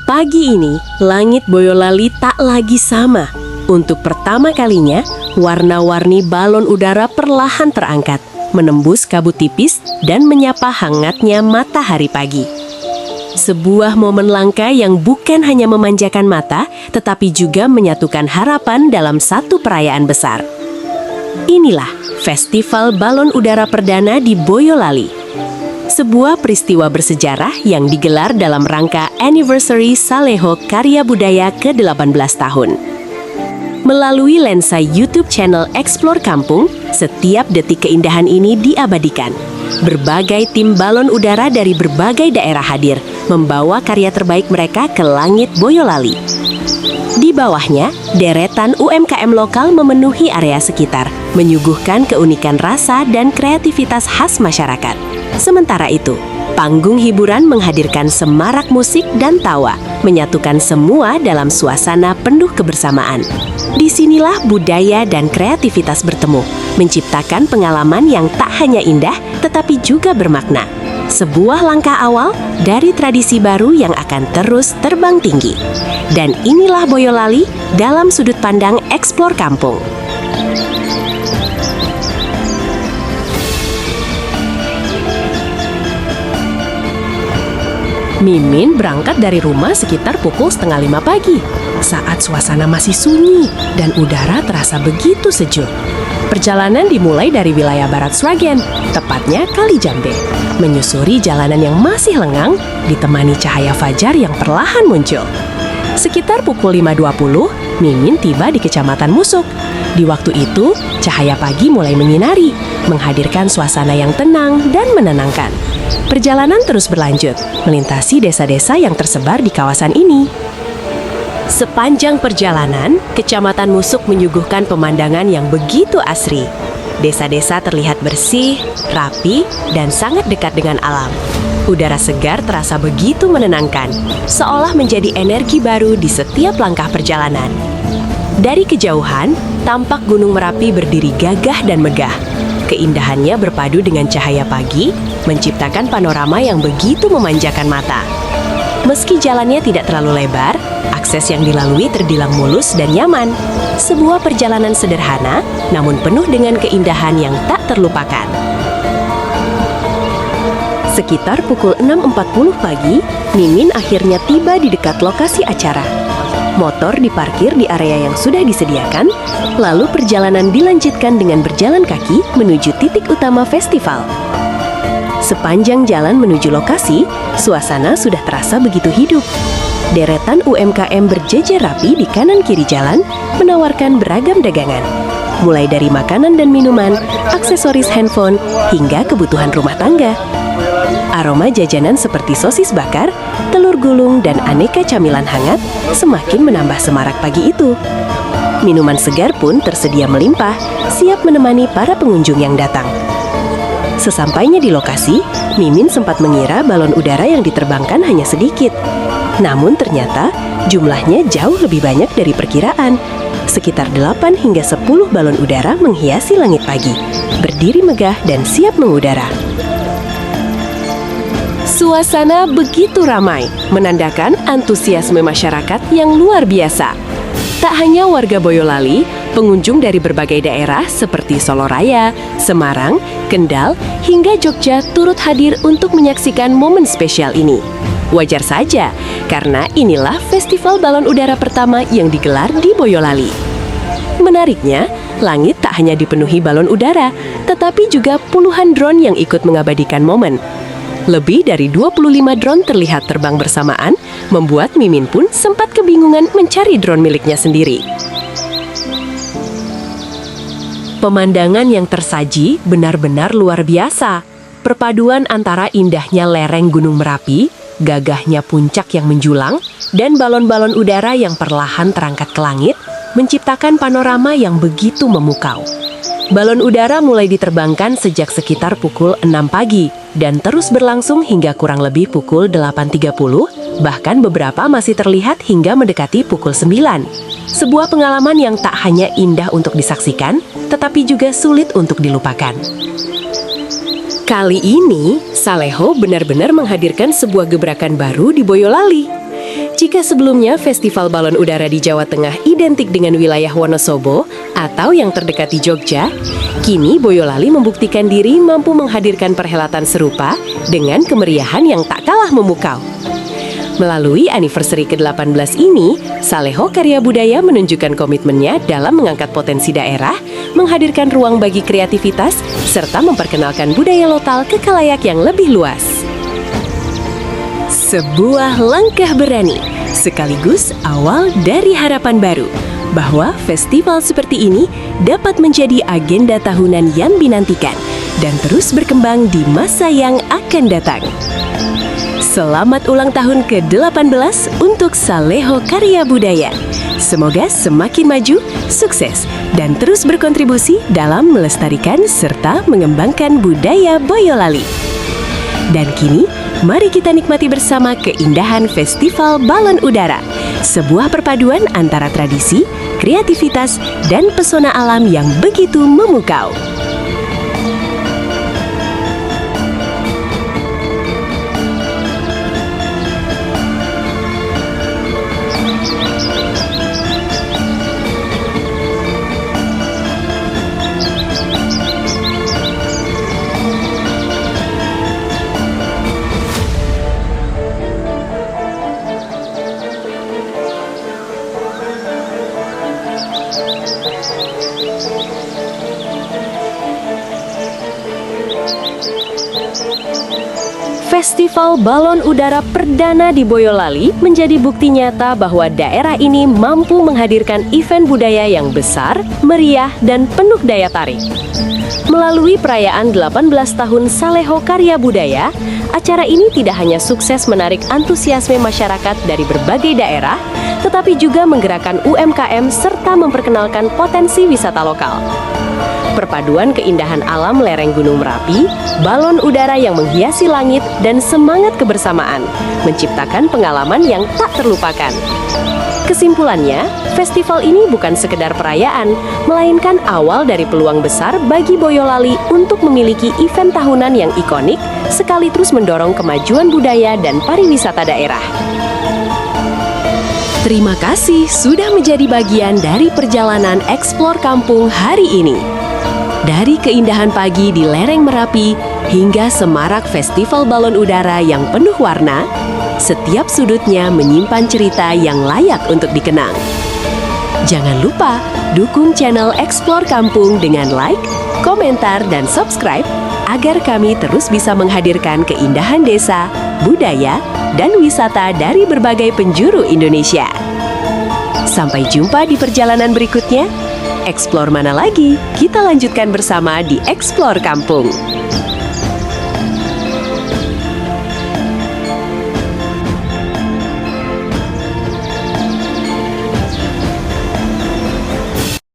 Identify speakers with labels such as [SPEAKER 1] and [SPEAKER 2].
[SPEAKER 1] Pagi ini, langit Boyolali tak lagi sama. Untuk pertama kalinya, warna-warni balon udara perlahan terangkat, menembus kabut tipis dan menyapa hangatnya matahari pagi. Sebuah momen langka yang bukan hanya memanjakan mata, tetapi juga menyatukan harapan dalam satu perayaan besar. Inilah Festival Balon Udara Perdana di Boyolali. Sebuah peristiwa bersejarah yang digelar dalam rangka Anniversary Saleho Karya Budaya ke-18 tahun. Melalui lensa YouTube channel Explore Kampung, setiap detik keindahan ini diabadikan. Berbagai tim balon udara dari berbagai daerah hadir, membawa karya terbaik mereka ke langit Boyolali. Di bawahnya, deretan UMKM lokal memenuhi area sekitar, menyuguhkan keunikan rasa dan kreativitas khas masyarakat. Sementara itu, panggung hiburan menghadirkan semarak musik dan tawa, menyatukan semua dalam suasana penuh kebersamaan. Disinilah budaya dan kreativitas bertemu, menciptakan pengalaman yang tak hanya indah, tetapi juga bermakna. Sebuah langkah awal dari tradisi baru yang akan terus terbang tinggi. Dan inilah Boyolali dalam sudut pandang Explore Kampung. Mimin berangkat dari rumah sekitar pukul 4:30 pagi, saat suasana masih sunyi dan udara terasa begitu sejuk. Perjalanan dimulai dari wilayah barat Sragen, tepatnya Kali Jambe. Menyusuri jalanan yang masih lengang, ditemani cahaya fajar yang perlahan muncul. Sekitar pukul 5:20, Mimin tiba di Kecamatan Musuk. Di waktu itu, cahaya pagi mulai menyinari, menghadirkan suasana yang tenang dan menenangkan. Perjalanan terus berlanjut, melintasi desa-desa yang tersebar di kawasan ini. Sepanjang perjalanan, Kecamatan Musuk menyuguhkan pemandangan yang begitu asri. Desa-desa terlihat bersih, rapi, dan sangat dekat dengan alam. Udara segar terasa begitu menenangkan, seolah menjadi energi baru di setiap langkah perjalanan. Dari kejauhan, tampak Gunung Merapi berdiri gagah dan megah. Keindahannya berpadu dengan cahaya pagi, menciptakan panorama yang begitu memanjakan mata. Meski jalannya tidak terlalu lebar, akses yang dilalui terbilang mulus dan nyaman. Sebuah perjalanan sederhana, namun penuh dengan keindahan yang tak terlupakan. Sekitar pukul 6.40 pagi, Mimin akhirnya tiba di dekat lokasi acara. Motor diparkir di area yang sudah disediakan, lalu perjalanan dilanjutkan dengan berjalan kaki menuju titik utama festival. Sepanjang jalan menuju lokasi, suasana sudah terasa begitu hidup. Deretan UMKM berjejer rapi di kanan kiri jalan, menawarkan beragam dagangan. Mulai dari makanan dan minuman, aksesoris handphone, hingga kebutuhan rumah tangga. Aroma jajanan seperti sosis bakar, telur gulung, dan aneka camilan hangat semakin menambah semarak pagi itu. Minuman segar pun tersedia melimpah, siap menemani para pengunjung yang datang. Sesampainya di lokasi, Mimin sempat mengira balon udara yang diterbangkan hanya sedikit. Namun ternyata jumlahnya jauh lebih banyak dari perkiraan. Sekitar 8 hingga 10 balon udara menghiasi langit pagi, berdiri megah dan siap mengudara. Suasana begitu ramai, menandakan antusiasme masyarakat yang luar biasa. Tak hanya warga Boyolali, pengunjung dari berbagai daerah seperti Solo Raya, Semarang, Kendal, hingga Jogja turut hadir untuk menyaksikan momen spesial ini. Wajar saja, karena inilah festival balon udara pertama yang digelar di Boyolali. Menariknya, langit tak hanya dipenuhi balon udara, tetapi juga puluhan drone yang ikut mengabadikan momen. Lebih dari 25 drone terlihat terbang bersamaan, membuat Mimin pun sempat kebingungan mencari drone miliknya sendiri. Pemandangan yang tersaji benar-benar luar biasa. Perpaduan antara indahnya lereng Gunung Merapi, gagahnya puncak yang menjulang, dan balon-balon udara yang perlahan terangkat ke langit, menciptakan panorama yang begitu memukau. Balon udara mulai diterbangkan sejak sekitar pukul 6 pagi dan terus berlangsung hingga kurang lebih pukul 8.30, bahkan beberapa masih terlihat hingga mendekati pukul 9. Sebuah pengalaman yang tak hanya indah untuk disaksikan, tetapi juga sulit untuk dilupakan. Kali ini, Saleho benar-benar menghadirkan sebuah gebrakan baru di Boyolali. Jika sebelumnya festival balon udara di Jawa Tengah identik dengan wilayah Wonosobo atau yang terdekat di Jogja, kini Boyolali membuktikan diri mampu menghadirkan perhelatan serupa dengan kemeriahan yang tak kalah memukau. Melalui anniversary ke-18 ini, Saleho Karya Budaya menunjukkan komitmennya dalam mengangkat potensi daerah, menghadirkan ruang bagi kreativitas, serta memperkenalkan budaya lokal ke khalayak yang lebih luas. Sebuah langkah berani, sekaligus awal dari harapan baru, bahwa festival seperti ini dapat menjadi agenda tahunan yang dinantikan dan terus berkembang di masa yang akan datang. Selamat ulang tahun ke-18 untuk Saleho Karya Budaya. Semoga semakin maju, sukses, dan terus berkontribusi dalam melestarikan serta mengembangkan budaya Boyolali. Dan kini, mari kita nikmati bersama keindahan Festival Balon Udara, sebuah perpaduan antara tradisi, kreativitas, dan pesona alam yang begitu memukau. Festival Balon Udara perdana di Boyolali menjadi bukti nyata bahwa daerah ini mampu menghadirkan event budaya yang besar, meriah, dan penuh daya tarik. Melalui perayaan 18 tahun Saleho Karya Budaya, acara ini tidak hanya sukses menarik antusiasme masyarakat dari berbagai daerah, tetapi juga menggerakkan UMKM serta memperkenalkan potensi wisata lokal. Perpaduan keindahan alam lereng Gunung Merapi, balon udara yang menghiasi langit, dan semangat kebersamaan menciptakan pengalaman yang tak terlupakan. Kesimpulannya, festival ini bukan sekedar perayaan, melainkan awal dari peluang besar bagi Boyolali untuk memiliki event tahunan yang ikonik, sekali terus mendorong kemajuan budaya dan pariwisata daerah. Terima kasih sudah menjadi bagian dari perjalanan Explore Kampung hari ini. Dari keindahan pagi di lereng Merapi hingga semarak festival balon udara yang penuh warna, setiap sudutnya menyimpan cerita yang layak untuk dikenang. Jangan lupa dukung channel Explore Kampung dengan like, komentar, dan subscribe agar kami terus bisa menghadirkan keindahan desa, budaya, dan wisata dari berbagai penjuru Indonesia. Sampai jumpa di perjalanan berikutnya. Explore mana lagi? Kita lanjutkan bersama di Explore Kampung.